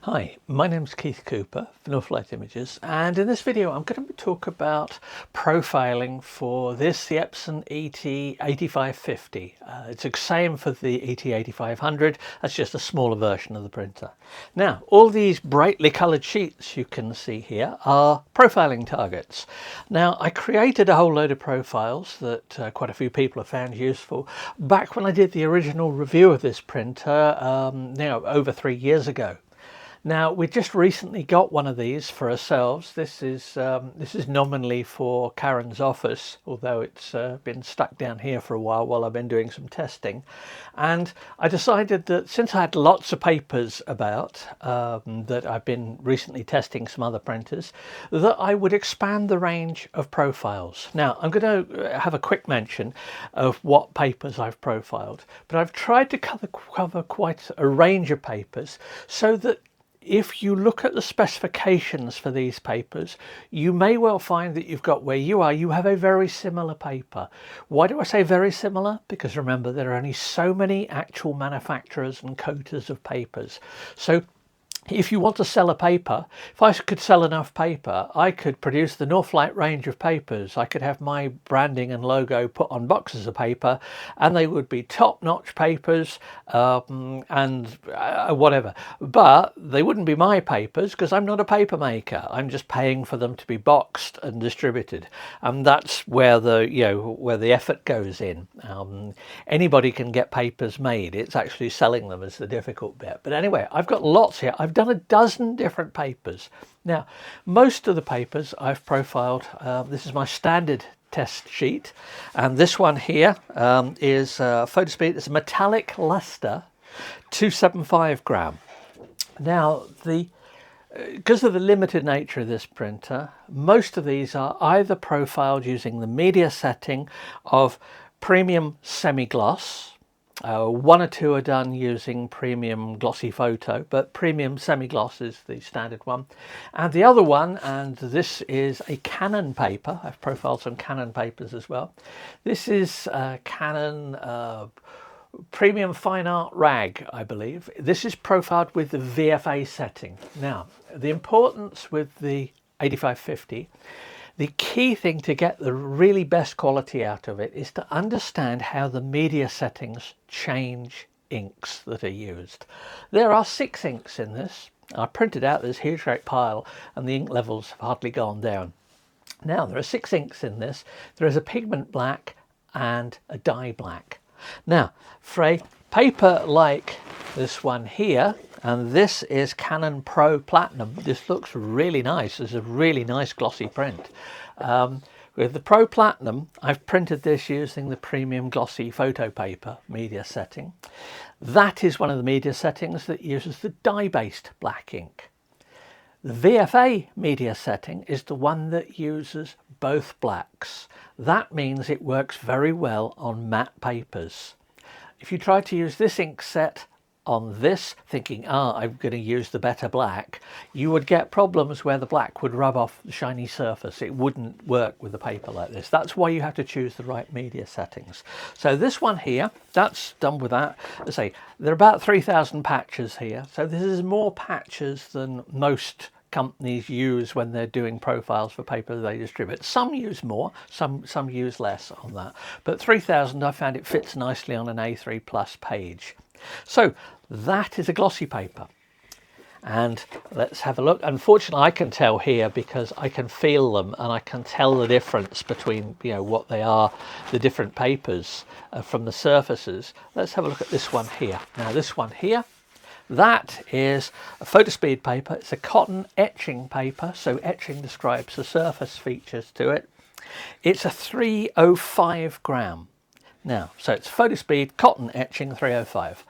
Hi, my name's Keith Cooper for Northlight Images, and in this video I'm going to talk about profiling for the Epson ET-8550. It's the same for the ET-8500, that's just a smaller version of the printer. Now, all these brightly coloured sheets you can see here are profiling targets. Now, I created a whole load of profiles that quite a few people have found useful back when I did the original review of this printer, now over 3 years ago. Now, we just recently got one of these for ourselves. This is nominally for Karen's office, although it's been stuck down here for a while I've been doing some testing. And I decided that since I had lots of papers about, that I've been recently testing some other printers, that I would expand the range of profiles. Now, I'm going to have a quick mention of what papers I've profiled, but I've tried to cover quite a range of papers so that if you look at the specifications for these papers, you may well find that you've got where you are, you have a very similar paper. Why do I say very similar? Because remember, there are only so many actual manufacturers and coaters of papers. So if you want to sell a paper, if I could sell enough paper, I could produce the Northlight range of papers. I could have my branding and logo put on boxes of paper, and they would be top-notch papers and whatever. But they wouldn't be my papers because I'm not a paper maker. I'm just paying for them to be boxed and distributed, and that's where the effort goes in. Anybody can get papers made. It's actually selling them is the difficult bit. But anyway, I've got lots here. I've done a dozen different papers. Now, most of the papers I've profiled, this is my standard test sheet, and this one here is Fotospeed. It's a metallic luster 275 gram. Now, because of the limited nature of this printer, most of these are either profiled using the media setting of premium semi-gloss. One or two are done using premium glossy photo, but premium semi-gloss is the standard one. And the other one, and this is a Canon paper. I've profiled some Canon papers as well. This is Canon premium fine art rag, I believe. This is profiled with the VFA setting. Now, the importance with the 8550, the key thing to get the really best quality out of it is to understand how the media settings change inks that are used. There are 6 inks in this. I printed out this huge great pile and the ink levels have hardly gone down. Now, there are 6 inks in this. There is a pigment black and a dye black. Now, for a paper like this one here, and this is Canon Pro Platinum. This looks really nice. It's a really nice glossy print. With the Pro Platinum, I've printed this using the premium glossy photo paper media setting. That is one of the media settings that uses the dye-based black ink. The VFA media setting is the one that uses both blacks. That means it works very well on matte papers. If you try to use this ink set on this, thinking, I'm going to use the better black, you would get problems where the black would rub off the shiny surface. It wouldn't work with a paper like this. That's why you have to choose the right media settings. So this one here, that's done with that. I say there are about 3,000 patches here. So this is more patches than most companies use when they're doing profiles for paper they distribute. Some use more, some use less on that. But 3,000, I found it fits nicely on an A3 plus page. So that is a glossy paper, and let's have a look. Unfortunately, I can tell here because I can feel them and I can tell the difference between what they are, the different papers from the surfaces. Let's have a look at this one here. Now this one here, that is a Fotospeed paper. It's a cotton etching paper, so etching describes the surface features to it. It's a 305 gram. Now, so it's Fotospeed cotton etching 305.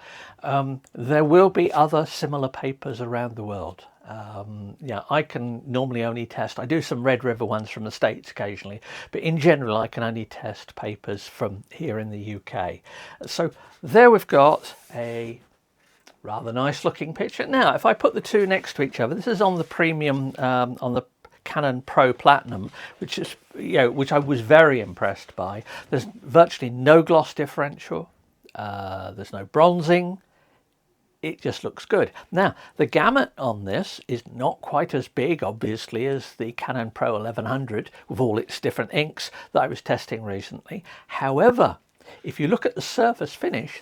There will be other similar papers around the world. I can normally only test, I do some Red River ones from the States occasionally, but in general I can only test papers from here in the UK. So there we've got a rather nice looking picture. Now, if I put the two next to each other, this is on the premium, on the Canon Pro Platinum, which is which I was very impressed by. There's virtually no gloss differential. There's no bronzing. it just looks good. Now, the gamut on this is not quite as big, obviously, as the Canon Pro 1100 with all its different inks that I was testing recently. However, if you look at the surface finish,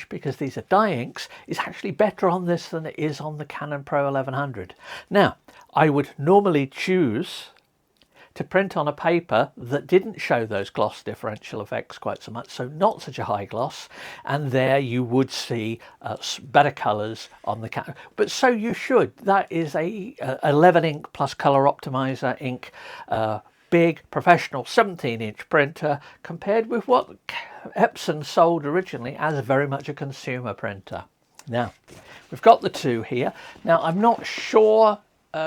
because these are dye inks, is actually better on this than it is on the Canon Pro 1100. Now, I would normally choose to print on a paper that didn't show those gloss differential effects quite so much, so not such a high gloss, and there you would see better colours on the Canon. But so you should. That is a 11 ink plus colour optimizer ink, big professional 17-inch printer compared with what Epson sold originally as very much a consumer printer. Now, we've got the two here. Now, I'm not sure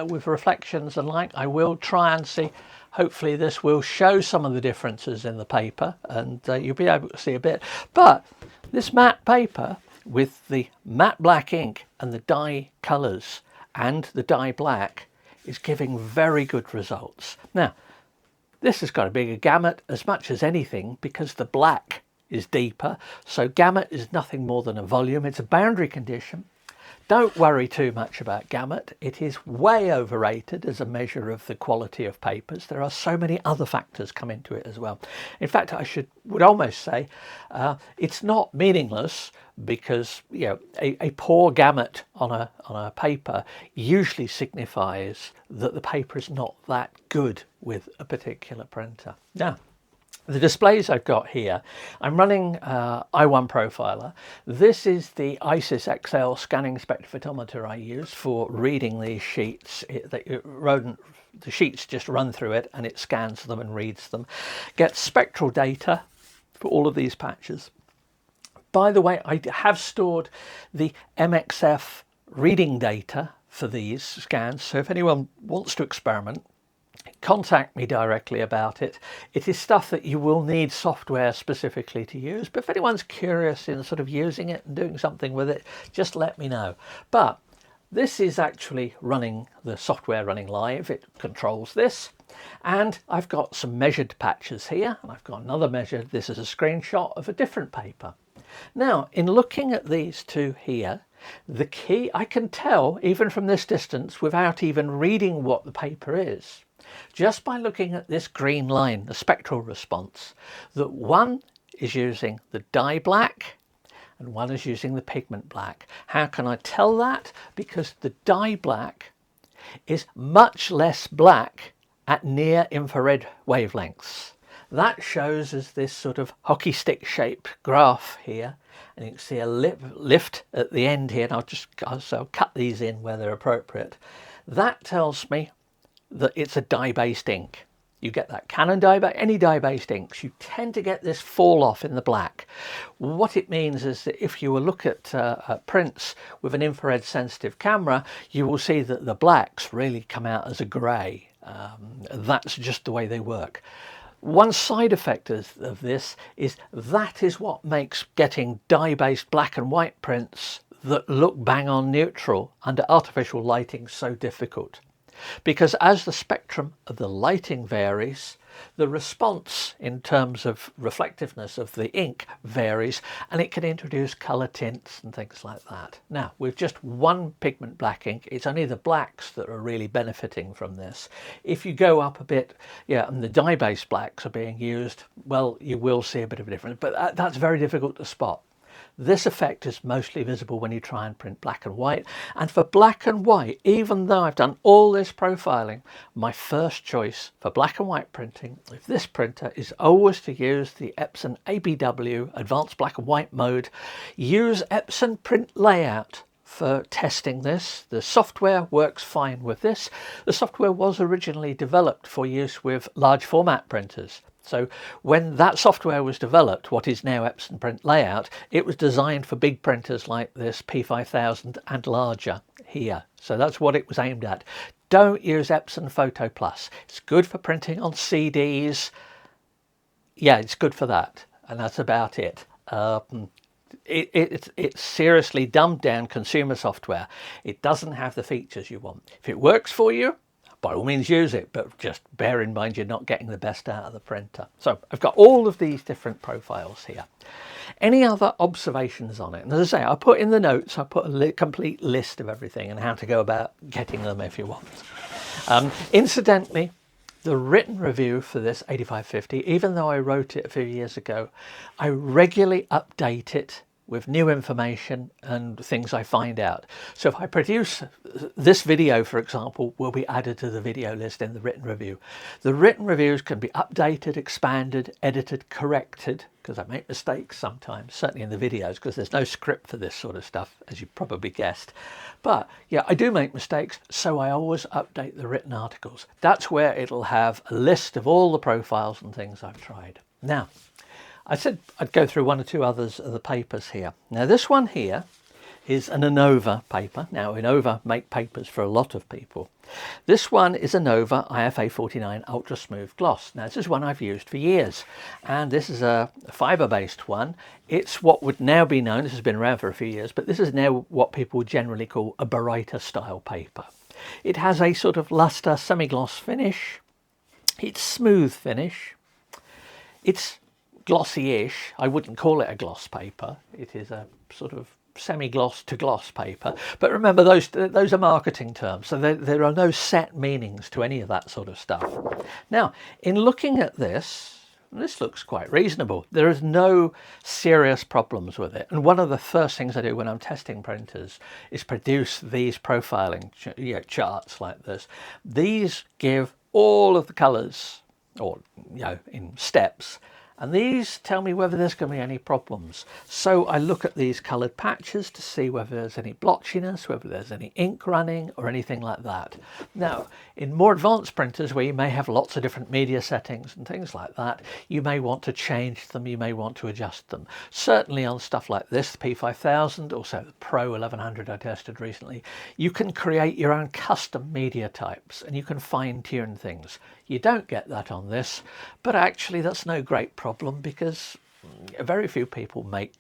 with reflections and light. I will try and see. Hopefully this will show some of the differences in the paper, and you'll be able to see a bit. But this matte paper with the matte black ink and the dye colours and the dye black is giving very good results. Now, this has got a bigger gamut as much as anything because the black is deeper. So gamut is nothing more than a volume. It's a boundary condition. Don't worry too much about gamut. It is way overrated as a measure of the quality of papers. There are so many other factors come into it as well. In fact, I would almost say it's not meaningless, because a poor gamut on a paper usually signifies that the paper is not that good with a particular printer. Now, the displays I've got here, I'm running i1 Profiler. This is the ICC XL scanning spectrophotometer I use for reading these sheets. The sheets just run through it and it scans them and reads them. Gets spectral data for all of these patches. By the way, I have stored the MXF reading data for these scans, so if anyone wants to experiment, contact me directly about it. It is stuff that you will need software specifically to use, but if anyone's curious in sort of using it and doing something with it, just let me know. But this is actually running the software running live. It controls this, and I've got some measured patches here, and I've got another measured. This is a screenshot of a different paper. Now, in looking at these two here, the key, I can tell even from this distance without even reading what the paper is, just by looking at this green line, the spectral response, that one is using the dye black and one is using the pigment black. How can I tell that? Because the dye black is much less black at near infrared wavelengths. That shows as this sort of hockey stick shaped graph here, and you can see a lift at the end here, and I'll cut these in where they're appropriate. That tells me that it's a dye-based ink. You get that Canon dye, but any dye-based inks, you tend to get this fall off in the black. What it means is that if you will look at prints with an infrared sensitive camera, you will see that the blacks really come out as a grey. That's just the way they work. One side effect of this is that is what makes getting dye-based black and white prints that look bang on neutral under artificial lighting so difficult. Because as the spectrum of the lighting varies, the response in terms of reflectiveness of the ink varies, and it can introduce colour tints and things like that. Now, with just one pigment black ink, it's only the blacks that are really benefiting from this. If you go up a bit, and the dye-based blacks are being used, well, you will see a bit of a difference, but that's very difficult to spot. This effect is mostly visible when you try and print black and white. And for black and white, even though I've done all this profiling, my first choice for black and white printing with this printer is always to use the Epson ABW Advanced Black and White mode. Use Epson Print Layout for testing this. The software works fine with this. The software was originally developed for use with large format printers. So when that software was developed, what is now Epson Print Layout, it was designed for big printers like this P5000 and larger here. So that's what it was aimed at. Don't use Epson Photo Plus. It's good for printing on CDs. Yeah, it's good for that. And that's about it. It's seriously dumbed down consumer software. It doesn't have the features you want. If it works for you, by all means use it, but just bear in mind you're not getting the best out of the printer. So I've got all of these different profiles here. Any other observations on it? And as I say, I put in the notes, I put a complete list of everything and how to go about getting them if you want. Incidentally, the written review for this 8550, even though I wrote it a few years ago, I regularly update it with new information and things I find out. So if I produce this video, for example, will be added to the video list in the written review. The written reviews can be updated, expanded, edited, corrected, because I make mistakes sometimes, certainly in the videos, because there's no script for this sort of stuff, as you probably guessed. But yeah, I do make mistakes, so I always update the written articles. That's where it'll have a list of all the profiles and things I've tried. Now, I said I'd go through one or two others of the papers here. Now this one here is an Inova paper. Now Inova make papers for a lot of people. This one is Inova IFA 49 Ultra Smooth Gloss. Now this is one I've used for years, and this is a fibre-based one. It's what would now be known, this has been around for a few years, but this is now what people generally call a Baryta style paper. It has a sort of luster semi-gloss finish. It's smooth finish. It's glossy-ish. I wouldn't call it a gloss paper. It is a sort of semi-gloss to gloss paper. But remember, those are marketing terms, so there are no set meanings to any of that sort of stuff. Now, in looking at this looks quite reasonable. There is no serious problems with it. And one of the first things I do when I'm testing printers is produce these profiling charts like this. These give all of the colours, or in steps, and these tell me whether there's going to be any problems. So I look at these coloured patches to see whether there's any blotchiness, whether there's any ink running or anything like that. Now, in more advanced printers where you may have lots of different media settings and things like that, you may want to change them, you may want to adjust them. Certainly on stuff like this, the P5000, also the Pro 1100 I tested recently, you can create your own custom media types and you can fine tune things. You don't get that on this, but actually that's no great problem because very few people make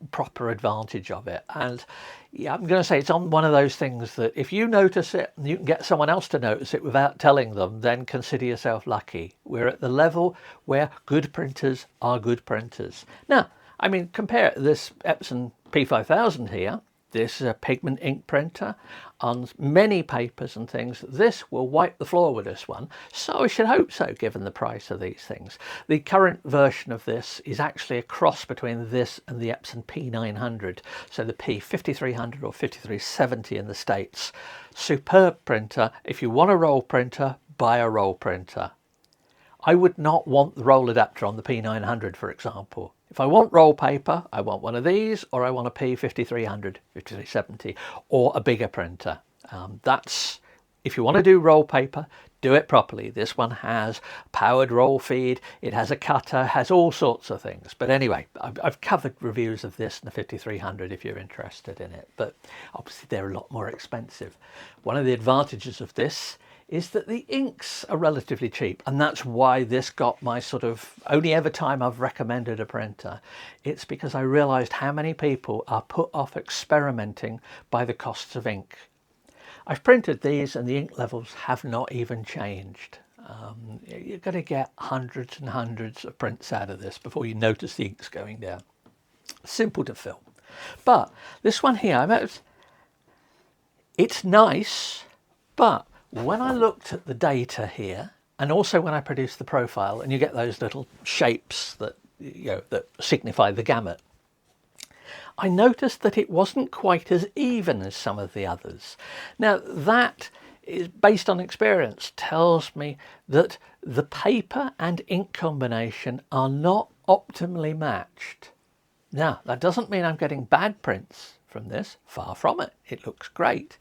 proper advantage of it. And yeah, I'm going to say it's on one of those things that if you notice it and you can get someone else to notice it without telling them, then consider yourself lucky. We're at the level where good printers are good printers. Now, I mean, compare this Epson P5000 here. This is a Pigment ink printer. On many papers and things, this will wipe the floor with this one. So I should hope so, given the price of these things. The current version of this is actually a cross between this and the Epson P900. So the P5300 or 5370 in the States. Superb printer. If you want a roll printer, buy a roll printer. I would not want the roll adapter on the P900, for example. If I want roll paper, I want one of these, or I want a P5300, 5370, or a bigger printer. That's, if you want to do roll paper, do it properly. This one has powered roll feed, it has a cutter, has all sorts of things. But anyway, I've covered reviews of this and the 5300 if you're interested in it, but obviously they're a lot more expensive. One of the advantages of this is that the inks are relatively cheap, and that's why this got my sort of only ever time I've recommended a printer. It's because I realized how many people are put off experimenting by the costs of ink. I've printed these and the ink levels have not even changed. You're going to get hundreds and hundreds of prints out of this before you notice the inks going down. Simple to fill. But this one here, it's nice, but when I looked at the data here, and also when I produced the profile, and you get those little shapes that that signify the gamut, I noticed that it wasn't quite as even as some of the others. Now that is based on experience, tells me that the paper and ink combination are not optimally matched. Now that doesn't mean I'm getting bad prints from this, far from it. It looks great.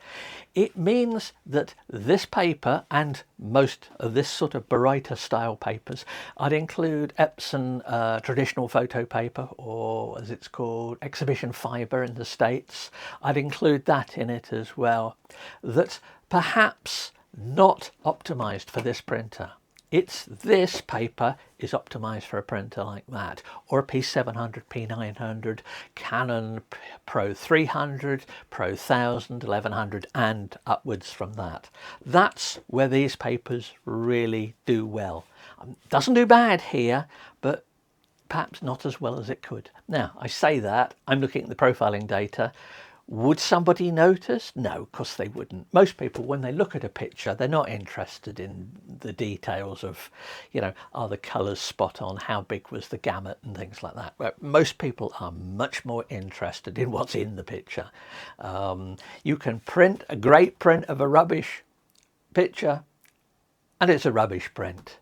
It means that this paper and most of this sort of Baryta style papers, I'd include Epson traditional photo paper, or as it's called, exhibition fibre in the States. I'd include that in it as well. That's perhaps not optimized for this printer. This paper is optimized for a printer like that, or a P700, P900, Canon Pro 300, Pro 1000, 1100 and upwards from that. That's where these papers really do well. Doesn't do bad here, but perhaps not as well as it could. Now, I say that, I'm looking at the profiling data. Would somebody notice? No, of course they wouldn't. Most people, when they look at a picture, they're not interested in the details of, you know, are the colours spot on, how big was the gamut and things like that. But most people are much more interested in what's in the picture. You can print a great print of a rubbish picture and it's a rubbish print.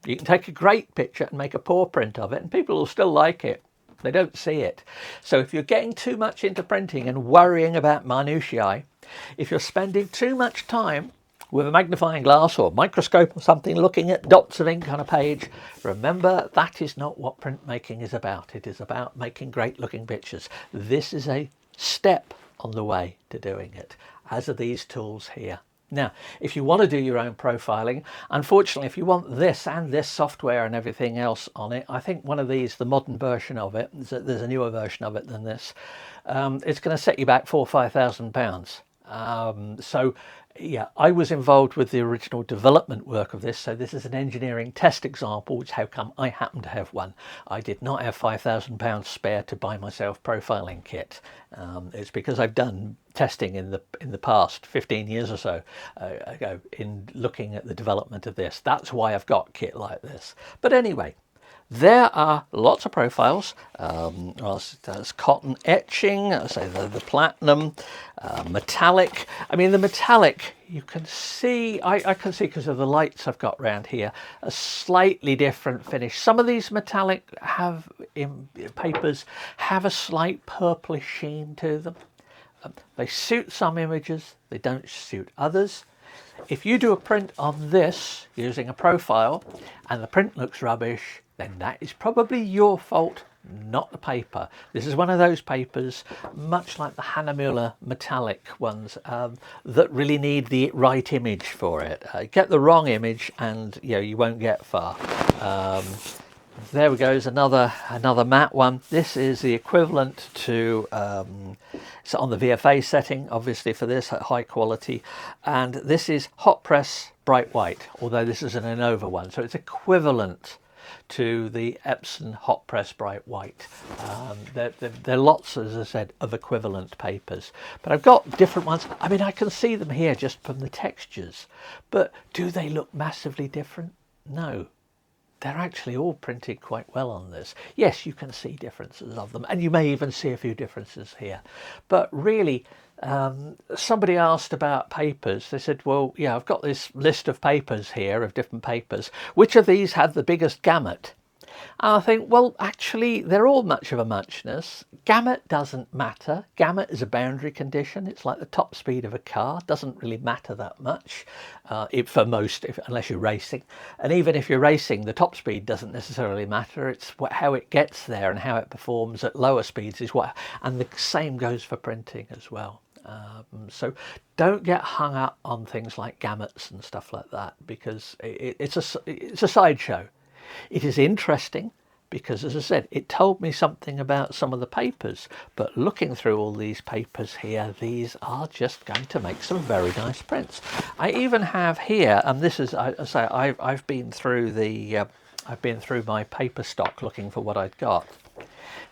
You can take a great picture and make a poor print of it and people will still like it. They don't see it. So if you're getting too much into printing and worrying about minutiae, if you're spending too much time with a magnifying glass or microscope or something looking at dots of ink on a page, remember that is not what printmaking is about. It is about making great looking pictures. This is a step on the way to doing it, as are these tools here. Now, if you want to do your own profiling, unfortunately, if you want this and this software and everything else on it, I think one of these, the modern version of it, there's a newer version of it than this, it's going to set you back £4,000 or £5,000. So, yeah, I was involved with the original development work of this. So this is an engineering test example, which how come I happen to have one. I did not have £5,000 spare to buy myself profiling kit. It's because I've done testing in the past 15 years or so ago in looking at the development of this. That's why I've got kit like this. But anyway, there are lots of profiles. There's cotton etching, say the platinum, metallic. I mean, the metallic, you can see, I can see because of the lights I've got around here, a slightly different finish. Some of these metallic papers have a slight purplish sheen to them. They suit some images, they don't suit others. If you do a print on this using a profile and the print looks rubbish, then that is probably your fault, not the paper. This is one of those papers, much like the Hahnemuller metallic ones, that really need the right image for it. Get the wrong image and you won't get far. There we go, is another matte one. This is the equivalent to, it's on the VFA setting, obviously, for this at high quality. And this is hot press bright white, although this is an Inova one. So it's equivalent to the Epson hot press bright white. There are lots, as I said, of equivalent papers. But I've got different ones. I mean, I can see them here just from the textures. But do they look massively different? No. They're actually all printed quite well on this. Yes, you can see differences of them, and you may even see a few differences here. But really, somebody asked about papers. They said, well, yeah, I've got this list of papers here, of different papers. Which of these had the biggest gamut? And I think, well, actually, they're all much of a muchness. Gamut doesn't matter. Gamut is a boundary condition. It's like the top speed of a car. It doesn't really matter that much for most, unless you're racing. And even if you're racing, the top speed doesn't necessarily matter. It's how it gets there and how it performs at lower speeds is what. And the same goes for printing as well. So don't get hung up on things like gamuts and stuff like that, because it's a sideshow. It is interesting because, as I said, it told me something about some of the papers, but looking through all these papers here, these are just going to make some very nice prints. I even have here, and this is, I've been through my paper stock looking for what I'd got.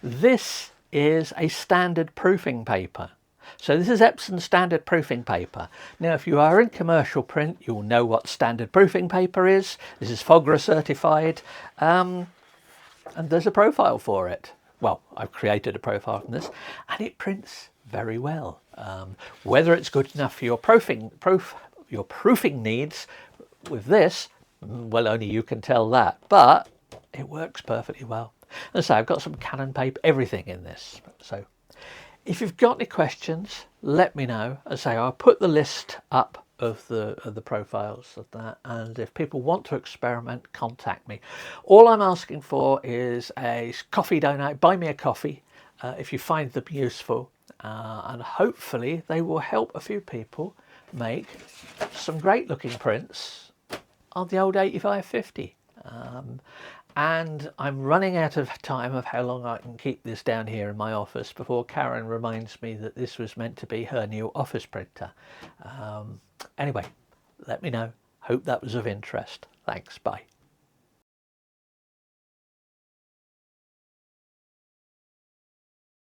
This is a standard proofing paper. So this is Epson standard proofing paper. Now, if you are in commercial print, you'll know what standard proofing paper is. This is FOGRA certified, and there's a profile for it. Well, I've created a profile from this, and it prints very well. Whether it's good enough for your proofing needs with this, well, only you can tell that. But it works perfectly well. And so I've got some Canon paper, everything in this. So if you've got any questions, let me know. As I say, I'll put the list up of the profiles of that, and if people want to experiment, contact me. All I'm asking for is a coffee donate. Buy me a coffee if you find them useful, and hopefully they will help a few people make some great looking prints on the old 8550. And I'm running out of time of how long I can keep this down here in my office before Karen reminds me that this was meant to be her new office printer. Anyway, let me know. Hope that was of interest. Thanks. Bye.